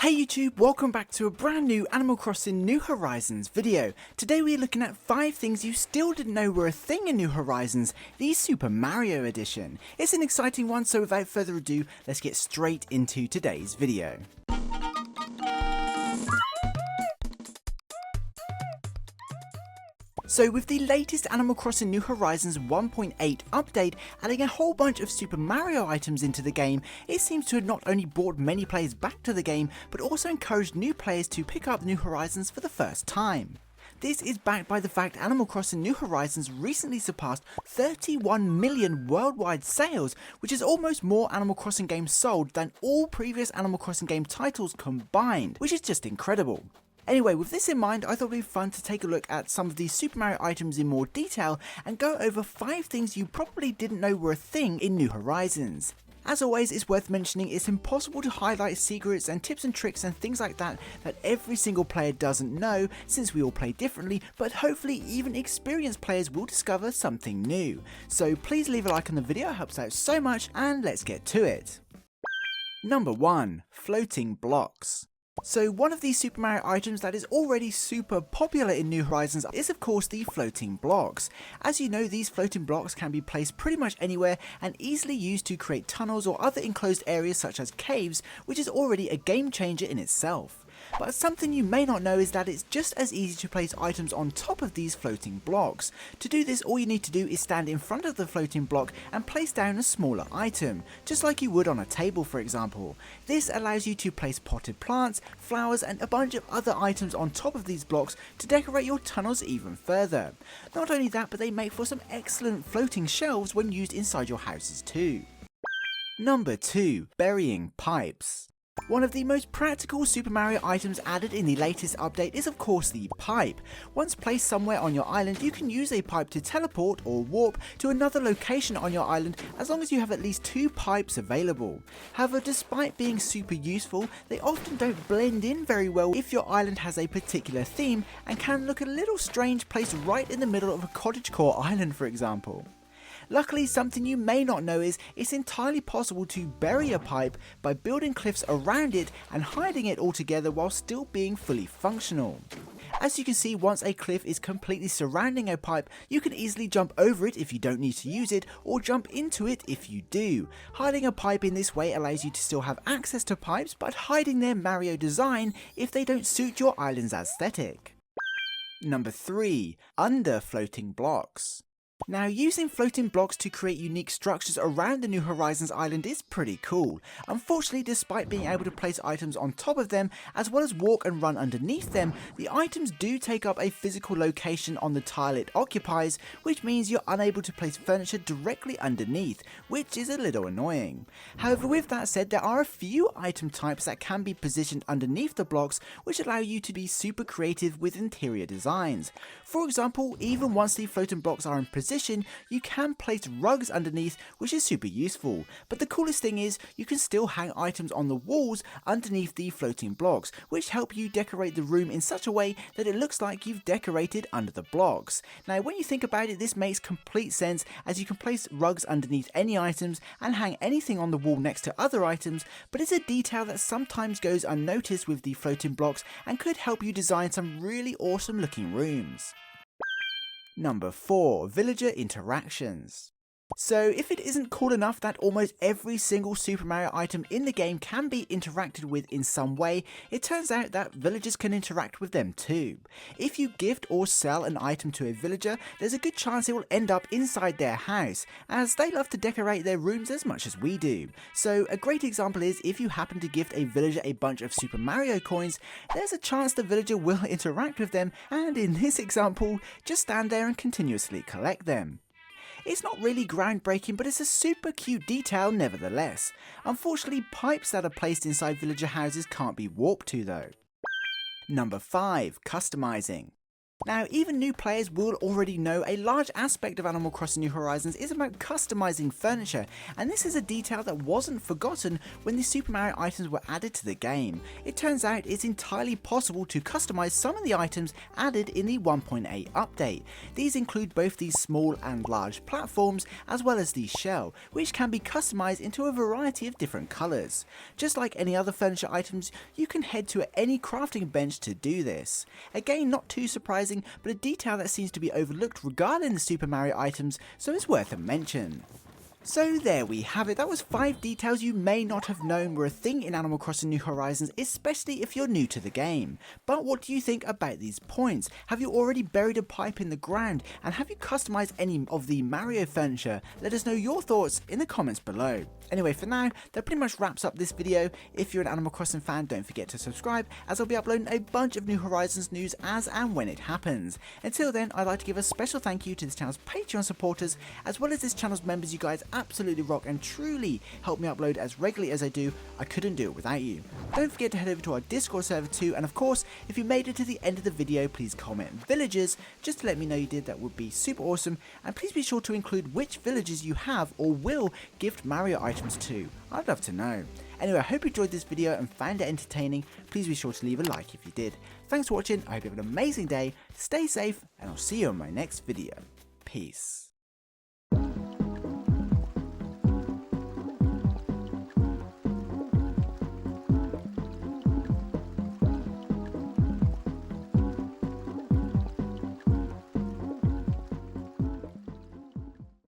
Hey YouTube, welcome back to a brand new Animal Crossing New Horizons video. Today we are looking at 5 things you still didn't know were a thing in New Horizons, the Super Mario edition. It's an exciting one, so without further ado, let's get straight into today's video. So with the latest Animal Crossing New Horizons 1.8 update adding a whole bunch of Super Mario items into the game, it seems to have not only brought many players back to the game, but also encouraged new players to pick up New Horizons for the first time. This is backed by the fact Animal Crossing New Horizons recently surpassed 31 million worldwide sales, which is almost more Animal Crossing games sold than all previous Animal Crossing game titles combined, which is just incredible. Anyway, with this in mind, I thought it would be fun to take a look at some of these Super Mario items in more detail and go over 5 things you probably didn't know were a thing in New Horizons. As always, it's worth mentioning it's impossible to highlight secrets and tips and tricks and things like that every single player doesn't know, since we all play differently, but hopefully even experienced players will discover something new. So please leave a like on the video, it helps out so much, and let's get to it. Number 1. Floating blocks. So one of these Super Mario items that is already super popular in New Horizons is of course the floating blocks. As you know, these floating blocks can be placed pretty much anywhere and easily used to create tunnels or other enclosed areas such as caves, which is already a game changer in itself. But something you may not know is that it's just as easy to place items on top of these floating blocks. To do this, all you need to do is stand in front of the floating block and place down a smaller item, just like you would on a table for example. This allows you to place potted plants, flowers and a bunch of other items on top of these blocks to decorate your tunnels even further. Not only that, but they make for some excellent floating shelves when used inside your houses too. Number 2. Burying pipes. One of the most practical Super Mario items added in the latest update is of course the pipe. Once placed somewhere on your island, you can use a pipe to teleport or warp to another location on your island as long as you have at least 2 pipes available. However, despite being super useful, they often don't blend in very well if your island has a particular theme and can look a little strange placed right in the middle of a cottagecore island for example. Luckily, something you may not know is it's entirely possible to bury a pipe by building cliffs around it and hiding it altogether while still being fully functional. As you can see, once a cliff is completely surrounding a pipe, you can easily jump over it if you don't need to use it, or jump into it if you do. Hiding a pipe in this way allows you to still have access to pipes, but hiding their Mario design if they don't suit your island's aesthetic. Number 3. Under floating blocks. Now, using floating blocks to create unique structures around the New Horizons island is pretty cool. Unfortunately, despite being able to place items on top of them, as well as walk and run underneath them, the items do take up a physical location on the tile it occupies, which means you're unable to place furniture directly underneath, which is a little annoying. However, with that said, there are a few item types that can be positioned underneath the blocks, which allow you to be super creative with interior designs. For example, even once the floating blocks are in position, you can place rugs underneath, which is super useful. But the coolest thing is you can still hang items on the walls underneath the floating blocks, which help you decorate the room in such a way that it looks like you've decorated under the blocks. Now, when you think about it, this makes complete sense, as you can place rugs underneath any items and hang anything on the wall next to other items, but it's a detail that sometimes goes unnoticed with the floating blocks and could help you design some really awesome looking rooms. Number 4. Villager interactions. So if it isn't cool enough that almost every single Super Mario item in the game can be interacted with in some way, it turns out that villagers can interact with them too. If you gift or sell an item to a villager, there's a good chance it will end up inside their house, as they love to decorate their rooms as much as we do. So a great example is if you happen to gift a villager a bunch of Super Mario coins, there's a chance the villager will interact with them, and in this example, just stand there and continuously collect them. It's not really groundbreaking, but it's a super cute detail nevertheless. Unfortunately, pipes that are placed inside villager houses can't be warped to though. Number 5. Customizing. Now, even new players will already know a large aspect of Animal Crossing New Horizons is about customizing furniture, and this is a detail that wasn't forgotten when the Super Mario items were added to the game. It turns out it's entirely possible to customize some of the items added in the 1.8 update. These include both these small and large platforms, as well as the shell, which can be customized into a variety of different colors. Just like any other furniture items, you can head to any crafting bench to do this. Again, not too surprising, but a detail that seems to be overlooked regarding the Super Mario items, so it's worth a mention. So there we have it. That was 5 details you may not have known were a thing in Animal Crossing New Horizons, especially if you're new to the game. But what do you think about these points? Have you already buried a pipe in the ground, and have you customized any of the Mario furniture? Let us know your thoughts in the comments below. Anyway, for now, that pretty much wraps up this video. If you're an Animal Crossing fan, don't forget to subscribe, as I'll be uploading a bunch of New Horizons news as and when it happens. Until then, I'd like to give a special thank you to this channel's Patreon supporters, as well as this channel's members. You guys absolutely rock and truly help me upload as regularly as I do. I couldn't do it without you. Don't forget to head over to our Discord server too, and of course, if you made it to the end of the video, please comment villages just to let me know you did. That would be super awesome, and please be sure to include which villages you have or will gift Mario items to. I'd love to know. Anyway, I hope you enjoyed this video and found it entertaining. Please be sure to leave a like if you did. Thanks for watching, I hope you have an amazing day, stay safe, and I'll see you in my next video. Peace.